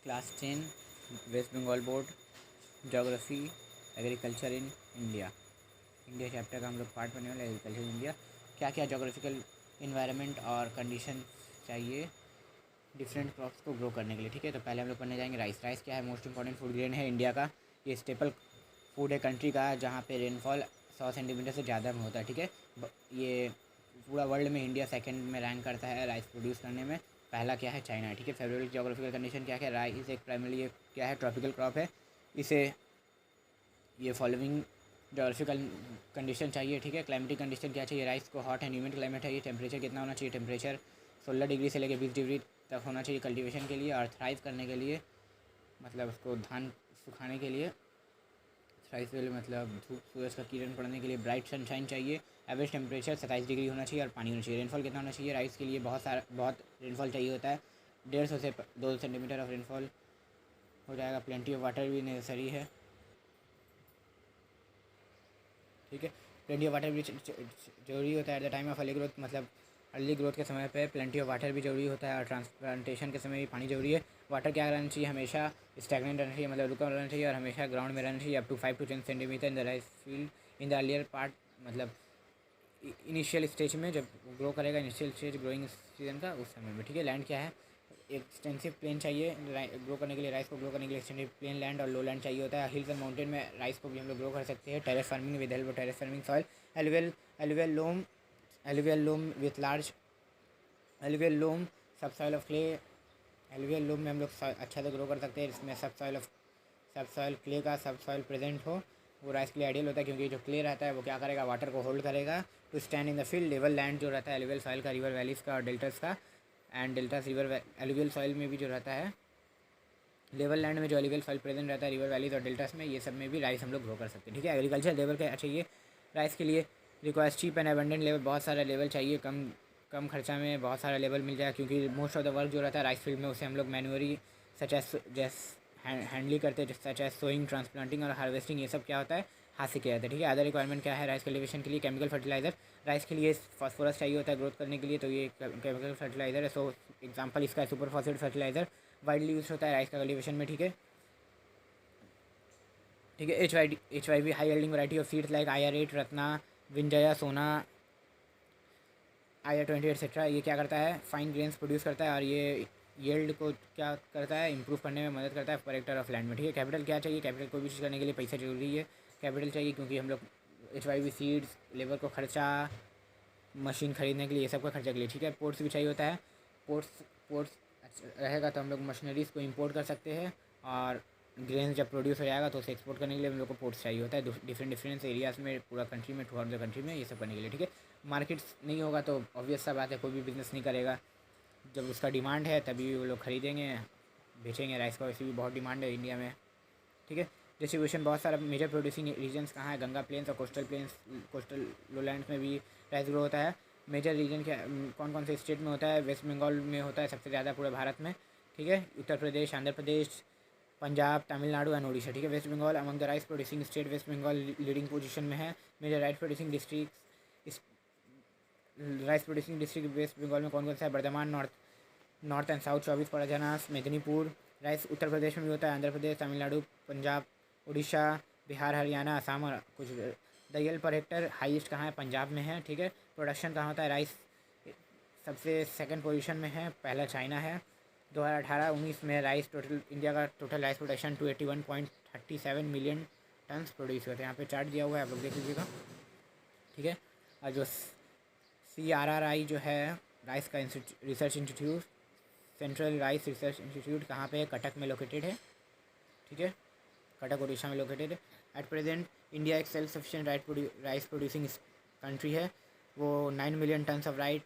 Class 10 West Bengal board geography agriculture in India. India chapter का हम लोग पार्ट पढ़ने वाले एग्रीकल्चर इंडिया। क्या क्या जोग्राफिकल इन्वायरमेंट और कंडीशन चाहिए डिफरेंट क्रॉप्स को ग्रो करने के लिए। ठीक है, तो पहले हम लोग पढ़ने जाएंगे राइस। राइस क्या है? मोस्ट इंपॉर्टेंट फूड ग्रेन है इंडिया का। ये स्टेपल फूड है कंट्री का, जहाँ पे रेनफॉल 100 सेंटीमीटर से ज़्यादा में होता है। ठीक है, ये पूरा वर्ल्ड में इंडिया सेकंड में रैंक करता है राइस प्रोड्यूस करने में। पहला क्या है? चाइना है। ठीक है, फेवरेबल जोग्राफिकल कंडीशन क्या है? राइस एक प्राइमरी क्या है? ट्रॉपिकल क्रॉप है। इसे ये फॉलोइंग जोग्राफिकल कंडीशन चाहिए। ठीक है, क्लाइमेटिक कंडीशन क्या चाहिए? राइस को हॉट एंड ह्यूमिड क्लाइमेट है। ये टेम्परेचर कितना होना चाहिए? टेम्परेचर 16 डिग्री से लेकर 20 डिग्री तक होना चाहिए कल्टीवेशन के लिए और थ्राइव करने के लिए, मतलब उसको धान सुखाने के लिए। थ्राइव के लिए मतलब धूप सूरज का किरण पड़ने के लिए ब्राइट सनशाइन चाहिए। एवरेज टेम्परेचर 27 डिग्री होना चाहिए और पानी होना चाहिए। रेनफॉल कितना होना चाहिए? राइस के लिए बहुत रेनफॉल चाहिए होता है। 150 से 200 सेंटीमीटर ऑफ रेनफॉल हो जाएगा। प्लेंटी ऑफ वाटर भी नेसेसरी है। ठीक है, प्लेंटी ऑफ वाटर भी जरूरी होता है at the time of early growth, मतलब अर्ली ग्रोथ के समय पे प्लेंटी ऑफ वाटर भी जरूरी होता है और ट्रांसप्लांटेशन के समय भी पानी जरूरी है। वाटर क्या रहना चाहिए? हमेशा स्टैगनेंट रहना चाहिए, मतलब रुका रहना चाहिए और हमेशा ग्राउंड में रहना चाहिए up to 5 to 10 centimetre in the rice field in the earlier part, मतलब इनिशियल स्टेज में जब ग्रो करेगा, इनिशियल स्टेज ग्रोइंग सीजन का, उस समय में। ठीक है, लैंड क्या है? एक्सटेंसिव प्लेन चाहिए ग्रो करने के लिए। राइस को ग्रो करने के लिए एक्सटेंसिव प्लेन लैंड और लो लैंड चाहिए होता है। हिल्स एंड माउंटेन में राइस को भी हम लोग ग्रो कर सकते हैं। Terrace farming with help of terrace farming soil. Alluvial alluvial loam with large alluvial loam subsoil of clay. Alluvial loam में हम लोग अच्छा से ग्रो कर सकते हैं। इसमें सब सॉइल क्ले का सब सॉइल प्रेजेंट हो, वो राइस के लिए आइडियल होता है, क्योंकि जो क्ले रहता है वो क्या करेगा? वाटर को होल्ड करेगा to stand in the field. Level land जो रहता है एलुवियल सॉइल का, रिवर वैलीज़ का और डेल्टास का, and deltas river alluvial soil में भी जो रहता है, लेवल लैंड में जो एलुवियल सॉइल प्रेजेंट रहता है रिवर वैलीज और डेल्टास में, ये सब में भी राइस हम लोग ग्रो कर सकते हैं। ठीक है, एग्रीकल्चर लेवल क्या चाहिए राइस के लिए? Requires cheap and abundant level, बहुत सारा लेवल चाहिए, कम खर्चा में बहुत सारा लेवल मिल जाए, क्योंकि मोस्ट ऑफ द वर्क जो रहता है राइस फील्ड में उसे हम लोग मैनुअली हैंडली करते हैं, सच एज सोइंग, ट्रांसप्लांटिंग और हार्वेस्टिंग। ये सब क्या होता है? हाथ से किया जाता है। ठीक है, अदर रिक्वायरमेंट क्या है राइस कल्टीवेशन के लिए? Chemical fertiliser. राइस के लिए फॉस्फोरस चाहिए होता है ग्रोथ करने के लिए, तो ये केमिकल फर्टिलाइजर है। सो एग्जांपल इसका super phosphate fertiliser widely use होता है राइस का कल्टीवेशन में। ठीक है, H Y V high yielding variety of seeds like IR8, Ratna, Vijaya, Sona, IR20 etcetera. ये क्या करता है? फाइन ग्रेन्स प्रोड्यूस करता है और ये येल्ड को क्या करता है? इंप्रूव करने में मदद करता है प्रोटेक्टर ऑफ लैंड में। ठीक है, कैपिटल क्या चाहिए? कैपिटल कोई भी चीज़ करने के लिए पैसा जरूरी है। कैपिटल चाहिए क्योंकि हम लोग HYV सीड्स, लेबर को खर्चा, मशीन खरीदने के लिए, ये सब का खर्चा के लिए। ठीक है, पोर्ट्स भी चाहिए होता है। पोर्ट्स पोर्ट्स रहेगा तो हम लोग मशीनरीज़ को इंपोर्ट कर सकते हैं और ग्रेन जब प्रोड्यूस हो जाएगा तो उसे एक्सपोर्ट करने के लिए हम लोग को पोर्ट्स चाहिए होता है डिफरेंट एरियाज़ में, पूरा कंट्री में, थ्रू आउट द कंट्री में, ये सब करने के लिए। ठीक है, मार्केट्स नहीं होगा तो ऑब्वियस सा बात है कोई भी बिज़नेस नहीं करेगा। जब उसका डिमांड है तभी वो लोग खरीदेंगे, बेचेंगे। राइस का वैसे भी बहुत डिमांड है इंडिया में। ठीक है, डिस्ट्रीब्यूशन बहुत सारा मेजर प्रोड्यूसिंग रीजन्स कहाँ है? गंगा प्लेन्स और कोस्टल लोलैंड्स में भी राइस ग्रो होता है। मेजर रीजन क्या, कौन कौन से स्टेट में होता है? वेस्ट बंगाल में होता है सबसे ज़्यादा पूरे भारत में। ठीक है, उत्तर प्रदेश, आंध्र प्रदेश, पंजाब, तमिलनाडु एंड ओडिशा। ठीक है, west Bengal among the rice producing state, west Bengal leading position में है। Major rice producing district west Bengal में कौन कौन सा है? Bardhaman, north and south 24 Pargana, Medinipur. Rice Uttar Pradesh में भी होता है, आंध्र प्रदेश, तमिलनाडु, पंजाब, उड़ीसा, बिहार, हरियाणा, असम और कुछ। The yield per Hector highest कहाँ है? पंजाब में है। ठीक है, प्रोडक्शन कहाँ होता है? राइस सबसे सेकंड पोजीशन में है, पहला चाइना है। 2018-19 में राइस टोटल इंडिया का total rice production 281.37 million turns produce होते हैं। यहाँ पे चार्ट दिया हुआ है, आप लोग देख लीजिएगा। ठीक है, और जो CRRI जो है राइस का research institute, central rice research institute, कहाँ पे है? कटक में लोकेटेड है। ठीक है, कटक उड़ीसा में लोकेटेड है। एट प्रेजेंट इंडिया एक self sufficient rice producing country है। वो 9 मिलियन टन्स ऑफ राइस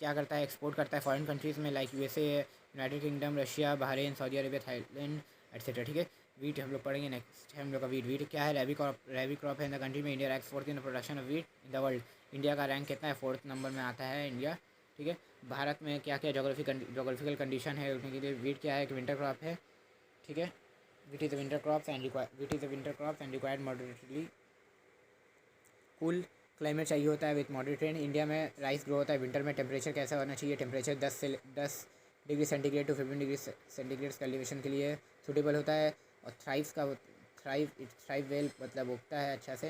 क्या करता है? एक्सपोर्ट करता है फॉरेन कंट्रीज़ में, like USA, United kingdom, Russia, Bahrain, Saudi Arabia, Thailand etcetera. ठीक है, वीट हम लोग पढ़ेंगे। नेक्स्ट है हम लोग का वीट क्या है? रैबी क्रॉप है इन द कंट्री में। India ranks fourth in the production of wheat in the world. India का रैंक कितना है? 4th नंबर में आता है इंडिया। ठीक है, भारत में क्या क्या जोग्राफिकल कंडीशन है उठने के लिए? वीट क्या है? एक विंटर क्रॉप है। ठीक है, wheat is a winter crop and required moderately cool climate चाहिए होता है विथ मॉडरेट रेन। इंडिया में राइस ग्रो होता है विंटर में। टेम्परेचर कैसा होना चाहिए? Temperature 10 degree centigrade to 15 degree centigrade cultivation के लिए सूटेबल होता है। और थ्राइव वेल मतलब उगता है अच्छा से।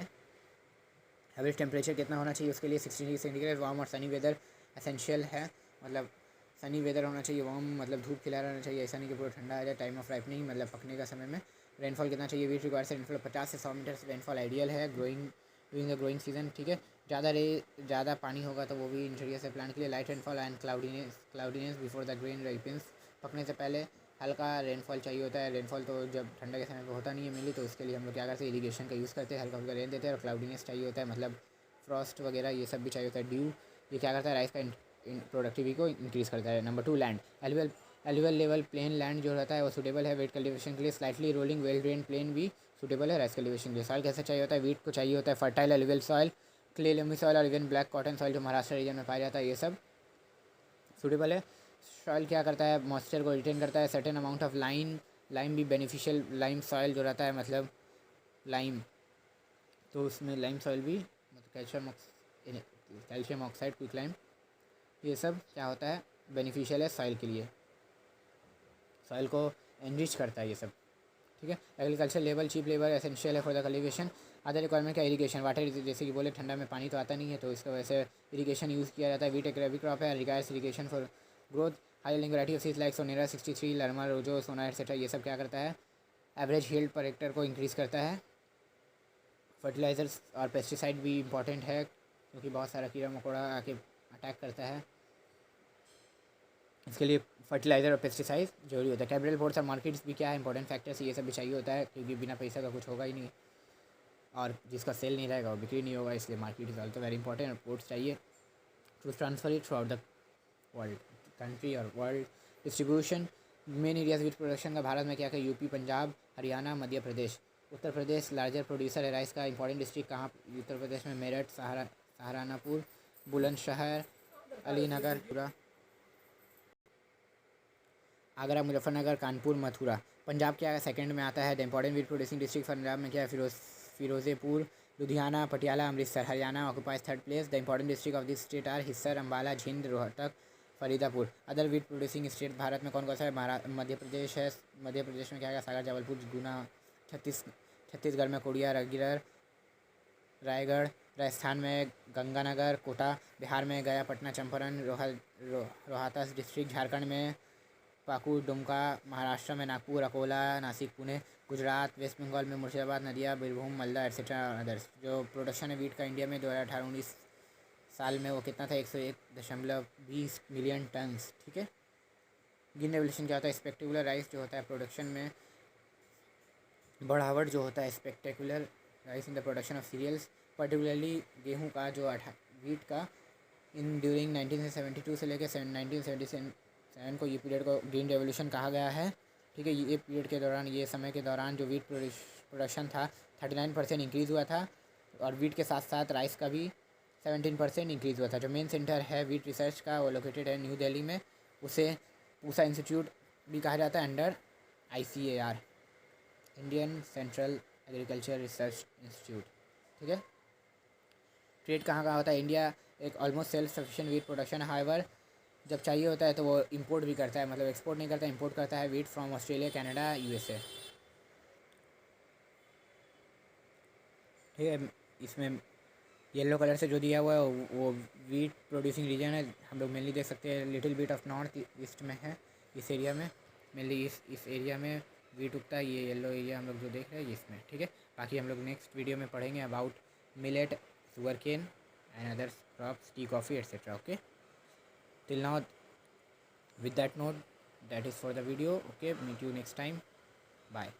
एवरेज टेम्परेचर कितना होना चाहिए उसके लिए 16 डिग्री सेंटीग्रेड। वार्म और सनी वेदर एसेंशियल है, मतलब सनी वेदर होना चाहिए। वार्म मतलब धूप खिला रहना चाहिए, ऐसा नहीं कि पूरा ठंडा आ जाए। टाइम ऑफ राइपनिंग मतलब पकने का समय में। रेनफॉल कितना चाहिए, वीट रिक्वायर से रेनफॉल 50 से 100 मीटर रेनफॉल आइडियल है ड्यूरिंग द ग्रोइंग सीजन। ठीक है, ज़्यादा पानी होगा तो वो भी इंजरियस है प्लांट के लिए। Light rainfall and cloudiness before the grain ripens, पकने से पहले हल्का रेनफॉल चाहिए होता है। रेनफॉल तो जब ठंडा के समय पर होता नहीं है मिली, तो उसके लिए हम लोग क्या करते हैं, इरीगेशन का यूज़ करते हैं, हल्का हल्का रेन देते हैं। और क्लाउडीनेस चाहिए होता है, मतलब फ्रॉस्ट वगैरह ये सब भी चाहिए होता है। ड्यू ये क्या करता है, राइस का प्रोडक्टिविटी को इंक्रीज़ करता है। Number 2 land alluvial level plain land जो रहता है वो सूटेबल है वेट कल्टीवेशन के लिए। Slightly rolling well drain plain भी सूटेबल है राइस कल्टीवेशन के लिए। सॉइल कैसे चाहिए होता है, वीट को चाहिए होता है fertile alluvial soil, clay loamy soil और इवन ब्लैक कॉटन सॉइल जो महाराष्ट्र रीजन में पाया जाता है, ये सब सूटेबल है। सॉइल क्या करता है, मॉइस्चर को रिटेन करता है। सर्टेन अमाउंट ऑफ लाइम भी बेनिफिशियल, लाइम सॉइल जो रहता है मतलब लाइम, तो उसमें लाइम सॉइल भी मतलब कैल्शियम ऑक्साइड क्विक लाइम, ये सब क्या होता है बेनिफिशियल है सॉइल के लिए, सॉइल को एनरिच करता है ये सब। ठीक है, agriculture labour cheap labour essential है for the cultivation. Other requirement का इरीगेशन वाटर, जैसे कि बोले ठंडा में पानी तो आता नहीं है, तो इसका वजह से इरीगेशन यूज़ किया जाता है। वीट एक रबी क्रॉप है, requires irrigation for growth. High yielding variety of seeds like Sonora 63, Lerma, Rojo, Sona etcetera, ये सब क्या करता है, एवरेज यील्ड पर हेक्टर को इंक्रीज़ करता है। फर्टिलाइजर्स और पेस्टिसाइड भी इंपॉर्टेंट है, क्योंकि बहुत सारा कीड़ा मकोड़ा आके अटैक करता है, इसके लिए फर्टिलाइज़र और पेस्टिसाइड जरूरी होता है। कैपिटल पोर्ट्स और मार्केट्स भी क्या है इंपॉर्टेंट फैक्टर्स, ये सब भी चाहिए होता है, क्योंकि बिना पैसा का कुछ होगा ही नहीं, और जिसका सेल नहीं रहेगा वो बिक्री नहीं होगा, इसलिए market is also very important. और पोर्ट्स चाहिए to transfer it throughout the world, country और world. Distribution main areas with production का भारत में क्या क्या, UP, Punjab, Haryana, Madhya Pradesh. Uttar Pradesh larger producer है राइस का। इंपॉर्टेंट डिस्ट्रिक्ट कहाँ उत्तर प्रदेश में, मेरठ, सहारनपुर, बुलंदशहर, अलीनगर, पूरा आगरा, मुजफ्फरनगर, कानपुर, मथुरा। पंजाब क्या है सेकंड में आता है। The important wheat producing district Punjab में क्या है, Firozpur, Ludhiana, Patiala, Amritsar. Haryana occupies third place. The important district of this state are Hisar, Ambala, Jind, Rohtak, Faridapur. Other wheat producing state Bharat में कौन कौन सा है, मध्य प्रदेश है। मध्य प्रदेश में क्या है, सागर, जबलपुर, गुना। छत्तीसगढ़ में कोडिया, राजगीर, रायगढ़। राजस्थान में गंगानगर, कोटा। बिहार में गया, पटना, चंपारण, रोहतास डिस्ट्रिक्ट। झारखंड में पाकुर, दुमका। महाराष्ट्र में नागपुर, अकोला, नासिक, पुणे। गुजरात, वेस्ट बंगाल में मुर्शिदाबाद, नदिया, बीरभूम, मालदा एटसेट्रा अदर्स। जो प्रोडक्शन है वीट का इंडिया में 2018-19 साल में वो कितना था, 101.20 मिलियन टन्स। ठीक है, ग्रीन रेवोल्यूशन क्या होता है, स्पेक्टेकुलर राइस जो होता है प्रोडक्शन में बढ़ावट जो होता है, spectacular rice in the production of cereals, particularly गेहूँ का जो वीट का इन ड्यूरिंग 1972 से लेकर 1977 को, ये पीरियड को ग्रीन रेवोल्यूशन कहा गया है। ठीक है, ये पीरियड के दौरान, ये समय के दौरान जो वीट प्रोडक्शन था 39% इंक्रीज़ हुआ था, और वीट के साथ साथ राइस का भी 17% इंक्रीज़ हुआ था। जो मेन सेंटर है वीट रिसर्च का वो लोकेटेड है न्यू दिल्ली में, उसे पूसा इंस्टीट्यूट भी कहा जाता है under ICAR, Indian central agriculture research institute. ठीक है, ट्रेड कहाँ कहाँ होता है, इंडिया एक almost self sufficient wheat production, however जब चाहिए होता है तो वो इंपोर्ट भी करता है, मतलब एक्सपोर्ट नहीं करता, इंपोर्ट करता है wheat from Australia, Canada, USA। ठीक है, इसमें येलो कलर से जो दिया हुआ है वो वीट प्रोड्यूसिंग रीजन है, हम लोग मेनली देख सकते हैं little bit of north east में है, इस एरिया में मेनली इस एरिया में वीट उगता है। ये येलो एरिया हम लोग जो देख रहे हैं इसमें। ठीक है, बाकी हम लोग नेक्स्ट वीडियो में पढ़ेंगे about millet, sugarcane and others crops, tea, coffee etcetera. Okay, till now, with that note, that is for the video. Okay, meet you next time. Bye.